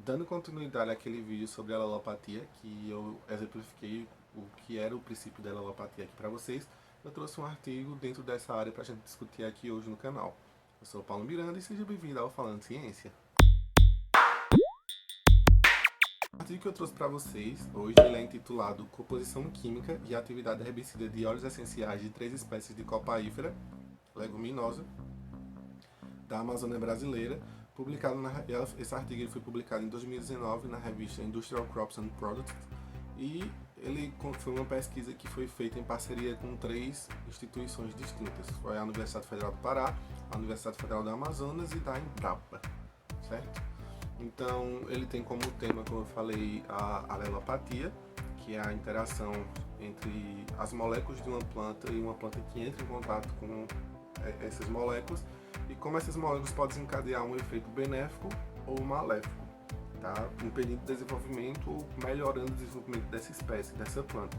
Dando continuidade àquele vídeo sobre a alalopatia, que eu exemplifiquei o que era o princípio da alalopatia aqui para vocês, eu trouxe um artigo dentro dessa área para a gente discutir aqui hoje no canal. Eu sou o Paulo Miranda e seja bem-vindo ao Falando Ciência. O artigo que eu trouxe para vocês hoje ele é intitulado Composição Química e Atividade Herbicida de Óleos Essenciais de 3 espécies de copaífera leguminosa da Amazônia brasileira, publicado esse artigo ele foi publicado em 2019 na revista Industrial Crops and Products e ele foi uma pesquisa que foi feita em parceria com 3 instituições distintas. Foi a Universidade Federal do Pará, a Universidade Federal do Amazonas e da Embrapa, certo? Então ele tem como tema, como eu falei, a alelopatia, que é a interação entre as moléculas de uma planta e uma planta que entra em contato com essas moléculas e como essas moléculas podem desencadear um efeito benéfico ou maléfico, tá? Impedindo o desenvolvimento ou melhorando o desenvolvimento dessa espécie, dessa planta,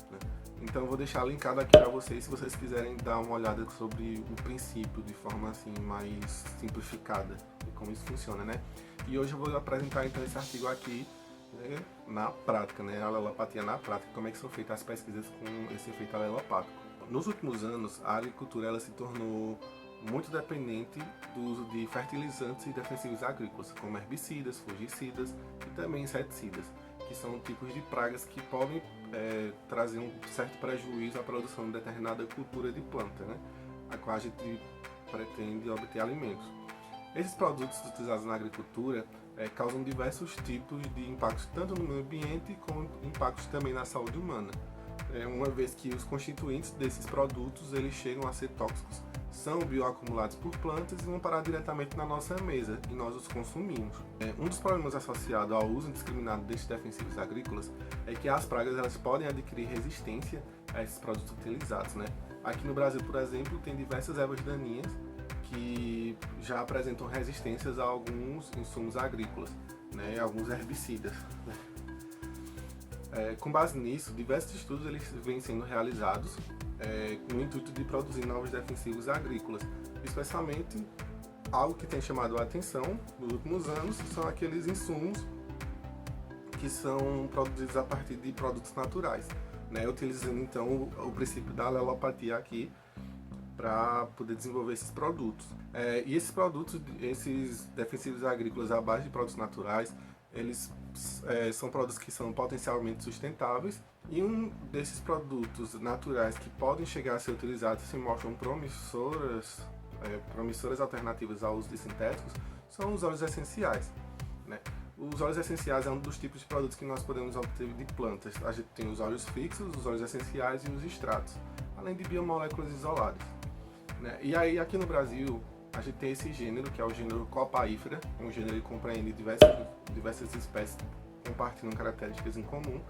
né? Então eu vou deixar linkado aqui para vocês, se vocês quiserem dar uma olhada sobre o princípio de forma assim mais simplificada e como isso funciona, né? E hoje eu vou apresentar então esse artigo aqui, né, na prática, né? A alelopatia na prática, como é que são feitas as pesquisas com esse efeito alelopático. Nos últimos anos, a agricultura ela se tornou muito dependente do uso de fertilizantes e defensivos agrícolas, como herbicidas, fungicidas e também inseticidas, que são tipos de pragas que podem trazer um certo prejuízo à produção de determinada cultura de planta, né, a qual a gente pretende obter alimentos. Esses produtos utilizados na agricultura causam diversos tipos de impactos, tanto no meio ambiente como impactos também na saúde humana, uma vez que os constituintes desses produtos eles chegam a ser tóxicos, são bioacumulados por plantas e vão parar diretamente na nossa mesa e nós os consumimos. Um dos problemas associados ao uso indiscriminado destes defensivos agrícolas é que as pragas elas podem adquirir resistência a esses produtos utilizados, né? Aqui no Brasil, por exemplo, tem diversas ervas daninhas que já apresentam resistências a alguns insumos agrícolas, né? Alguns herbicidas, né? Com base nisso, diversos estudos eles vêm sendo realizados com o intuito de produzir novos defensivos agrícolas, especialmente algo que tem chamado a atenção nos últimos anos são aqueles insumos que são produzidos a partir de produtos naturais, né? Utilizando então o princípio da alelopatia aqui para poder desenvolver esses produtos. E esses produtos, esses defensivos agrícolas à base de produtos naturais, eles são produtos que são potencialmente sustentáveis e um desses produtos naturais que podem chegar a ser utilizados se mostram promissoras alternativas ao uso de sintéticos são os óleos essenciais, né? Os óleos essenciais é um dos tipos de produtos que nós podemos obter de plantas. A gente tem os óleos fixos, os óleos essenciais e os extratos, além de biomoléculas isoladas, né? E aí aqui no Brasil a gente tem esse gênero, que é o gênero Copaífera, um gênero que compreende diversas espécies que compartilham características em comum.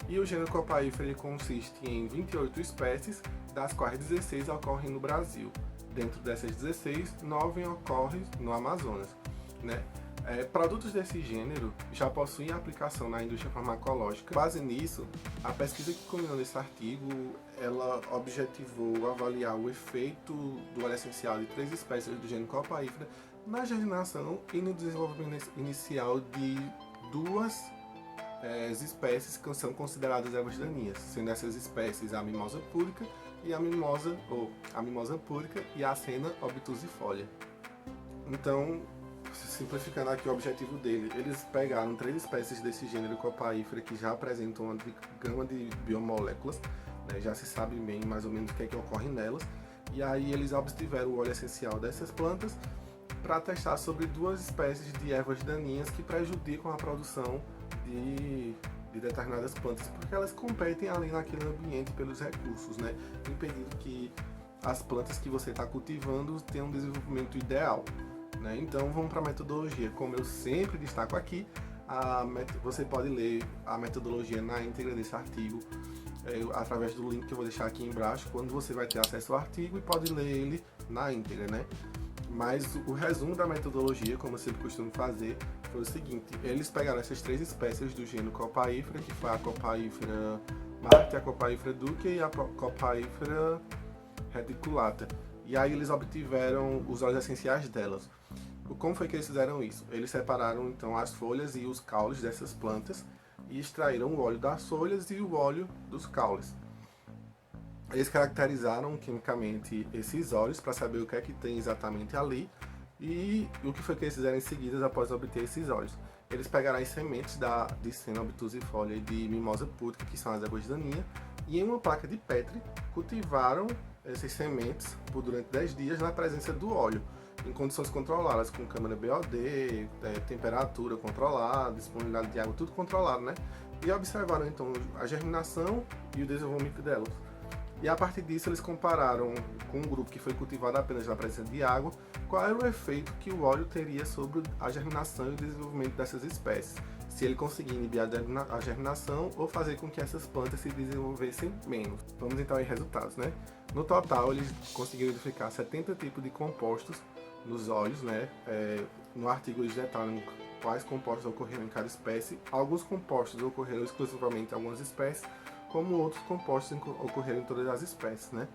E o gênero Copaífera ele consiste em 28 espécies, das quais 16 ocorrem no Brasil. Dentro dessas 16, 9 ocorrem no Amazonas, né? Produtos desse gênero já possuem aplicação na indústria farmacológica. Com base nisso, a pesquisa que culminou nesse artigo, ela objetivou avaliar o efeito do óleo essencial de 3 espécies do gênero Copaífera na germinação e no desenvolvimento inicial de 2 espécies que são consideradas ervas daninhas, sendo essas espécies a mimosa púrica e a mimosa púrica e a Acena obtusifolia. Então, simplificando aqui o objetivo dele, eles pegaram 3 espécies desse gênero Copaífera que já apresentam uma gama de biomoléculas, né? Já se sabe bem mais ou menos o que é que ocorre nelas, e aí eles obtiveram o óleo essencial dessas plantas para testar sobre 2 espécies de ervas daninhas que prejudicam a produção de determinadas plantas, porque elas competem ali naquele ambiente pelos recursos, né? Impedindo que as plantas que você está cultivando tenham um desenvolvimento ideal, né? Então vamos para a metodologia. Como eu sempre destaco aqui, você pode ler a metodologia na íntegra desse artigo através do link que eu vou deixar aqui embaixo, quando você vai ter acesso ao artigo e pode ler ele na íntegra, né? Mas o resumo da metodologia, como eu sempre costumo fazer, foi o seguinte: eles pegaram essas 3 espécies do gênero Copaífera, que foi a Copaífera Marte, a Copaífera duque e a Copaífera reticulata. E aí eles obtiveram os óleos essenciais delas. Como foi que eles fizeram isso? Eles separaram então as folhas e os caules dessas plantas e extraíram o óleo das folhas e o óleo dos caules. Eles caracterizaram quimicamente esses óleos para saber o que é que tem exatamente ali e o que foi que eles fizeram em seguida após obter esses óleos. Eles pegaram as sementes de Senna obtusifolia e de Mimosa pudica, que são as ervas daninhas, e em uma placa de Petri cultivaram essas sementes por durante 10 dias na presença do óleo, em condições controladas, com câmara BOD, temperatura controlada, disponibilidade de água, tudo controlado, né? E observaram então a germinação e o desenvolvimento delas. E a partir disso eles compararam com um grupo que foi cultivado apenas na presença de água, qual era o efeito que o óleo teria sobre a germinação e o desenvolvimento dessas espécies, se ele conseguir inibir a germinação ou fazer com que essas plantas se desenvolvessem menos. Vamos então aos resultados, né? No total eles conseguiram identificar 70 tipos de compostos nos óleos, né? No artigo eles detalham quais compostos ocorreram em cada espécie. Alguns compostos ocorreram exclusivamente em algumas espécies, como outros compostos ocorreram em todas as espécies, né?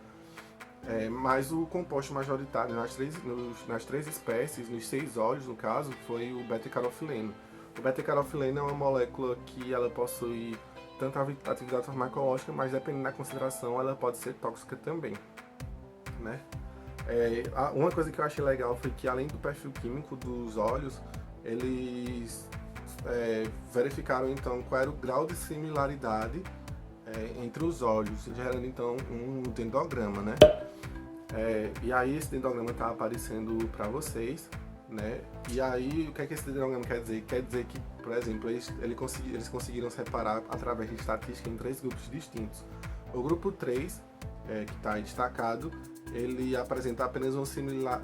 Mas o composto majoritário nas três espécies, nos 6 óleos no caso, foi o beta-carofileno. O beta-carofileno é uma molécula que ela possui tanto a atividade farmacológica, mas dependendo da concentração ela pode ser tóxica também, né? Uma coisa que eu achei legal foi que, além do perfil químico dos óleos, eles verificaram então qual era o grau de similaridade entre os óleos, gerando então um dendrograma, né? E aí esse dendrograma está aparecendo para vocês, né? E aí o que é que esse dendrograma quer dizer? Quer dizer que, por exemplo, eles conseguiram separar através de estatística em 3 grupos distintos. O grupo 3, que está destacado, ele apresenta apenas uma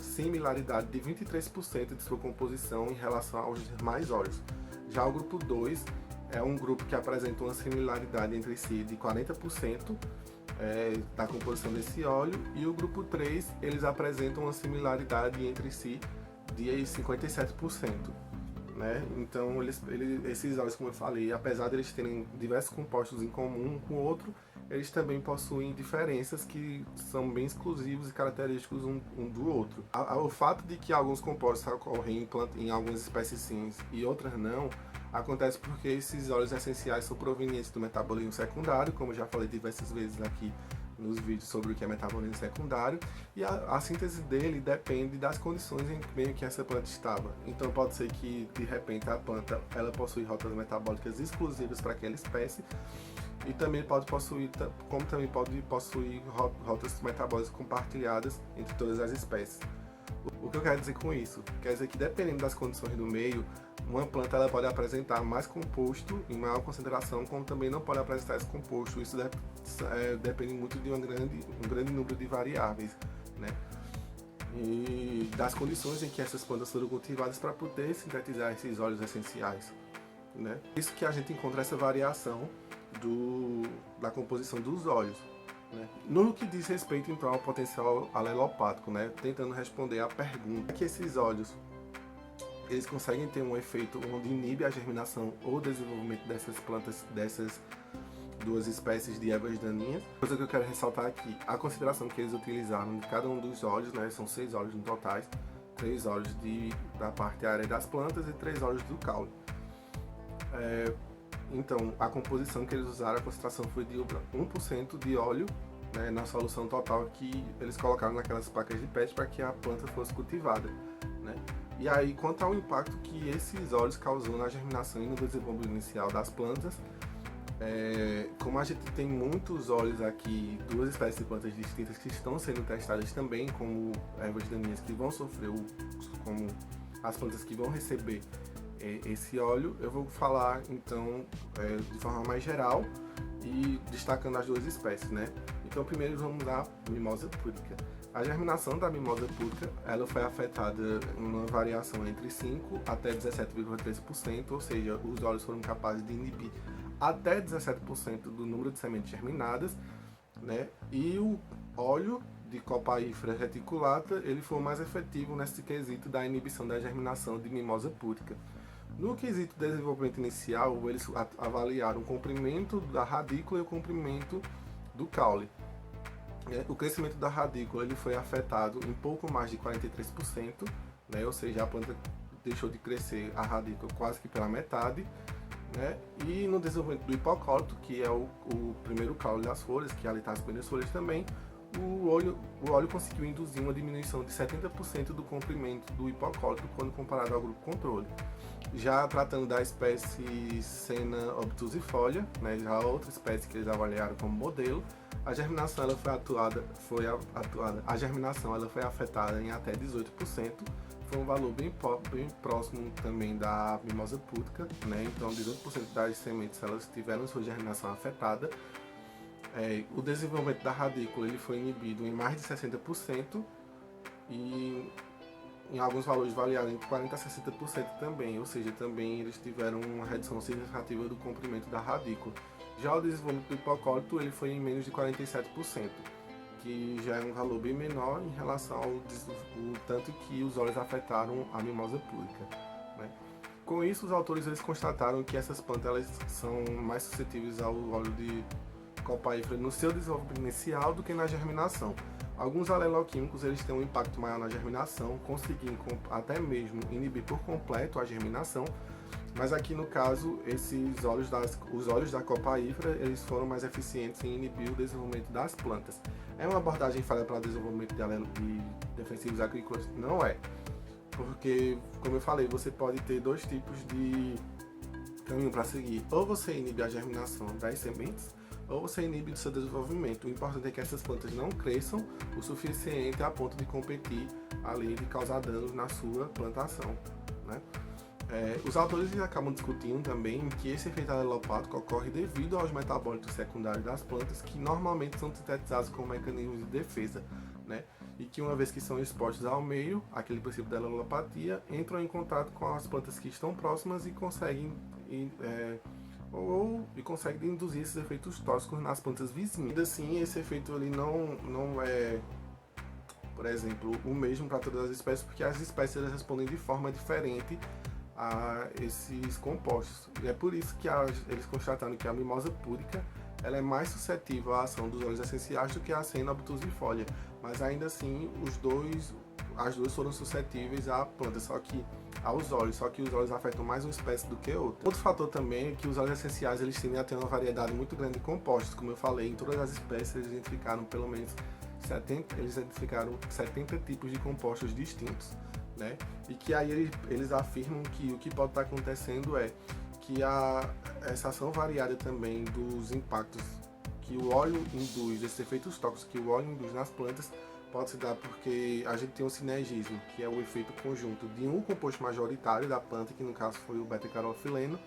similaridade de 23% de sua composição em relação aos demais óleos. Já o grupo 2 é um grupo que apresenta uma similaridade entre si de 40% da composição desse óleo, e o grupo 3 eles apresentam uma similaridade entre si de 57%. Né? Então esses óleos, como eu falei, apesar de eles terem diversos compostos em comum um com o outro, eles também possuem diferenças que são bem exclusivos e característicos um do outro. O fato de que alguns compostos ocorrem em algumas espécies sim e outras não, acontece porque esses óleos essenciais são provenientes do metabolismo secundário, como eu já falei diversas vezes aqui nos vídeos sobre o que é metabolismo secundário, e a síntese dele depende das condições em meio que essa planta estava. Então pode ser que de repente a planta ela possui rotas metabólicas exclusivas para aquela espécie, e também pode possuir rotas metabólicas compartilhadas entre todas as espécies. O que eu quero dizer com isso? Quer dizer que, dependendo das condições do meio, uma planta ela pode apresentar mais composto em maior concentração, como também não pode apresentar esse composto. Isso depende muito de um grande número de variáveis, né? E das condições em que essas plantas foram cultivadas para poder sintetizar esses óleos essenciais, né? Isso que a gente encontra essa variação da composição dos óleos, né? No que diz respeito então ao potencial alelopático, né? Tentando responder à pergunta que esses óleos eles conseguem ter um efeito onde inibe a germinação ou desenvolvimento dessas plantas, dessas 2 espécies de ervas daninhas. Coisa que eu quero ressaltar aqui, a consideração que eles utilizaram de cada um dos óleos, né? São 6 óleos no total, 3 óleos da parte aérea das plantas e 3 óleos do caule. Então, a composição que eles usaram, a concentração foi de 1% de óleo, né, na solução total que eles colocaram naquelas placas de PET para que a planta fosse cultivada, né? E aí, quanto ao impacto que esses óleos causou na germinação e no desenvolvimento inicial das plantas, como a gente tem muitos óleos aqui, 2 espécies de plantas distintas que estão sendo testadas também como ervas daninhas que vão sofrer, como as plantas que vão receber esse óleo, eu vou falar então de forma mais geral e destacando as 2 espécies, né? Então primeiro vamos à Mimosa pudica. A germinação da Mimosa pudica ela foi afetada em uma variação entre 5 até 17,3%, ou seja, os óleos foram capazes de inibir até 17% do número de sementes germinadas, né? E o óleo de Copaífera reticulata ele foi o mais efetivo nesse quesito da inibição da germinação de Mimosa pudica. No quesito de desenvolvimento inicial, eles avaliaram o comprimento da radícula e o comprimento do caule. O crescimento da radícula ele foi afetado em pouco mais de 43%, né? Ou seja, a planta deixou de crescer a radícula quase que pela metade, né? E no desenvolvimento do hipocórdio, que é o primeiro caule das folhas, que ali está as primeiras folhas também, o óleo conseguiu induzir uma diminuição de 70% do comprimento do hipocórdio quando comparado ao grupo controle. Já tratando da espécie Senna obtusifolia, né, já outra espécie que eles avaliaram como modelo, a germinação ela a germinação ela foi afetada em até 18%, foi um valor bem próximo também da mimosa pudica, né, então 18% das sementes elas tiveram sua germinação afetada. O desenvolvimento da radícula ele foi inibido em mais de 60% e em alguns valores variaram entre 40% a 60% também, ou seja, também eles tiveram uma redução significativa do comprimento da radícula. Já o desenvolvimento do hipocórdio ele foi em menos de 47%, que já é um valor bem menor em relação ao tanto que os óleos afetaram a mimosa pudica, né? Com isso, os autores eles constataram que essas plantas elas são mais suscetíveis ao óleo de copaífera no seu desenvolvimento inicial do que na germinação. Alguns aleloquímicos eles têm um impacto maior na germinação, conseguindo até mesmo inibir por completo a germinação, mas aqui no caso os óleos da copaífera eles foram mais eficientes em inibir o desenvolvimento das plantas. É uma abordagem falha para o desenvolvimento de defensivos agrícolas? Não é, porque como eu falei, você pode ter dois tipos de caminho para seguir: ou você inibe a germinação das sementes, ou você inibe o seu desenvolvimento. O importante é que essas plantas não cresçam o suficiente a ponto de competir ali de causar danos na sua plantação, né? Os autores acabam discutindo também que esse efeito alelopático ocorre devido aos metabólitos secundários das plantas que normalmente são sintetizados como mecanismos de defesa, né? E que uma vez que são expostos ao meio, aquele princípio da alelopatia, entram em contato com as plantas que estão próximas e conseguem induzir esses efeitos tóxicos nas plantas vizinhas. Ainda assim, esse efeito ele não é, por exemplo, o mesmo para todas as espécies, porque as espécies elas respondem de forma diferente a esses compostos. E é por isso que eles constataram que a mimosa pudica ela é mais suscetível à ação dos óleos essenciais do que a Senna obtusifolia, mas ainda assim as duas foram suscetíveis à planta, aos óleos, só que os óleos afetam mais uma espécie do que outra. Outro fator também é que os óleos essenciais eles tendem a ter uma variedade muito grande de compostos, como eu falei, em todas as espécies eles identificaram pelo menos 70 tipos de compostos distintos, né? E que aí eles afirmam que o que pode estar acontecendo é que essa ação variada também dos impactos que o óleo induz, esses efeitos tóxicos que o óleo induz nas plantas, pode se dar porque a gente tem um sinergismo, que é o efeito conjunto de um composto majoritário da planta, que no caso foi o beta-carotene,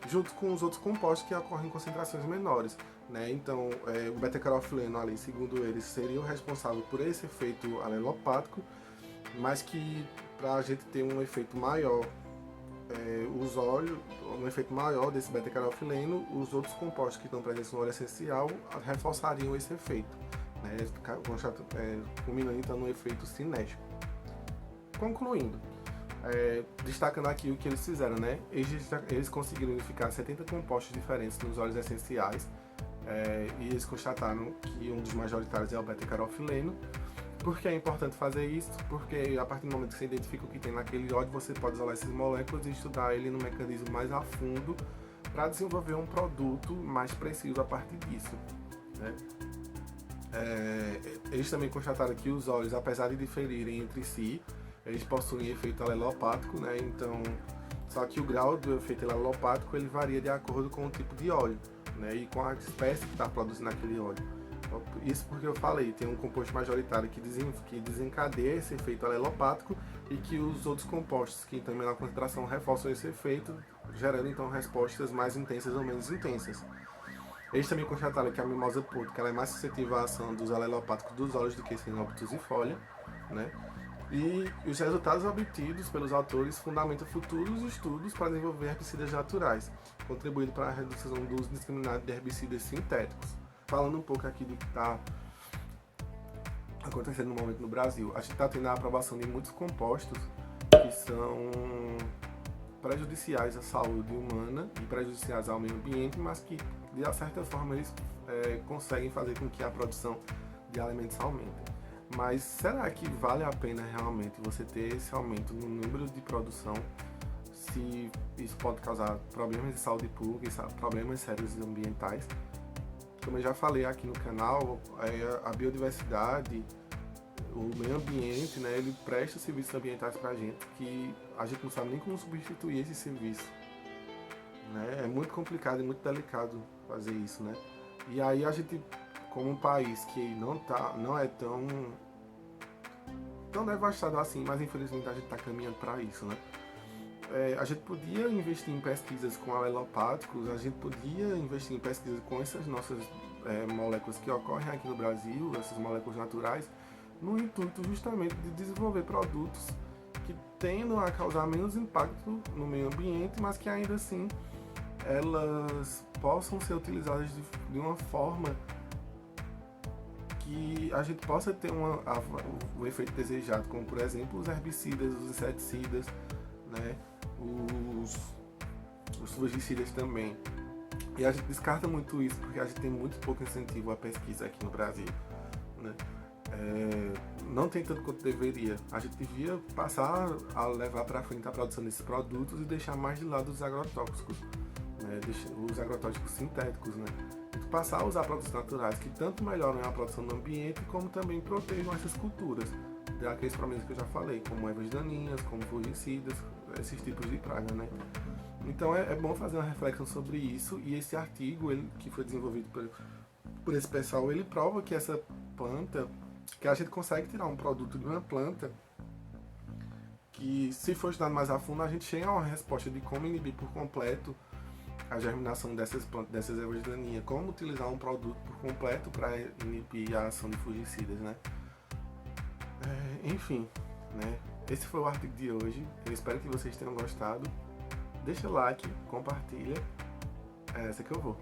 junto com os outros compostos que ocorrem em concentrações menores, né? Então, o beta-carotene ali, segundo eles, seria o responsável por esse efeito alelopático, mas que para a gente ter um efeito maior, um efeito maior desse beta-carotene, os outros compostos que estão presentes no óleo essencial reforçariam esse efeito, né? Culminando então no efeito cinético. Concluindo, destacando aqui o que eles fizeram, né? Eles conseguiram unificar 70 compostos diferentes nos óleos essenciais, e eles constataram que um dos majoritários é o beta-carotene. Por que é importante fazer isso? Porque a partir do momento que você identifica o que tem naquele óleo, você pode isolar essas moléculas e estudar ele no mecanismo mais a fundo para desenvolver um produto mais preciso a partir disso, né? Eles também constataram que os óleos, apesar de diferirem entre si, eles possuem efeito alelopático, né? Então, só que o grau do efeito alelopático ele varia de acordo com o tipo de óleo, né? E com a espécie que está produzindo aquele óleo. Isso porque eu falei, tem um composto majoritário que desencadeia esse efeito alelopático e que os outros compostos que têm menor concentração reforçam esse efeito, gerando então respostas mais intensas ou menos intensas. Eles também constataram que a mimosa pudica ela é mais suscetível à ação dos alelopáticos dos óleos do que a Senna obtusifolia, né? E os resultados obtidos pelos autores fundamentam futuros estudos para desenvolver herbicidas naturais, contribuindo para a redução do uso indiscriminado de herbicidas sintéticos. Falando um pouco aqui do que está acontecendo no momento no Brasil, a gente está tendo a aprovação de muitos compostos que são prejudiciais à saúde humana e prejudiciais ao meio ambiente, mas que, de certa forma, eles conseguem fazer com que a produção de alimentos aumente. Mas será que vale a pena realmente você ter esse aumento no número de produção, se isso pode causar problemas de saúde pública, problemas sérios ambientais? Como eu já falei aqui no canal, a biodiversidade, o meio ambiente, né, ele presta serviços ambientais pra gente que a gente não sabe nem como substituir esse serviço, né? É muito complicado e muito delicado fazer isso, né? E aí a gente, como um país que não é tão devastado assim, mas infelizmente a gente está caminhando para isso, né? A gente podia investir em pesquisas com alelopáticos, a gente podia investir em pesquisas com essas nossas moléculas que ocorrem aqui no Brasil, essas moléculas naturais, no intuito justamente de desenvolver produtos que tendam a causar menos impacto no meio ambiente, mas que ainda assim elas possam ser utilizadas de uma forma que a gente possa ter o efeito desejado, como por exemplo os herbicidas, os inseticidas, né? os fungicidas também. E a gente descarta muito isso porque a gente tem muito pouco incentivo à pesquisa aqui no Brasil, né? Não tem tanto quanto deveria. A gente devia passar a levar para frente a produção desses produtos e deixar mais de lado os agrotóxicos, né? Os agrotóxicos sintéticos, né? E passar a usar produtos naturais que tanto melhoram a produção do ambiente como também protejam essas culturas daqueles problemas que eu já falei, como ervas daninhas, como fungicidas, esses tipos de praga, né? Então é bom fazer uma reflexão sobre isso, e esse artigo que foi desenvolvido por esse pessoal, ele prova que essa planta, que a gente consegue tirar um produto de uma planta que, se for estudado mais a fundo, a gente chega a uma resposta de como inibir por completo a germinação dessas plantas, dessas ervas daninhas, como utilizar um produto por completo para inibir a ação de fungicidas, né? Enfim, né? Esse foi o artigo de hoje. Eu espero que vocês tenham gostado. Deixa o like, compartilha. É essa que eu vou.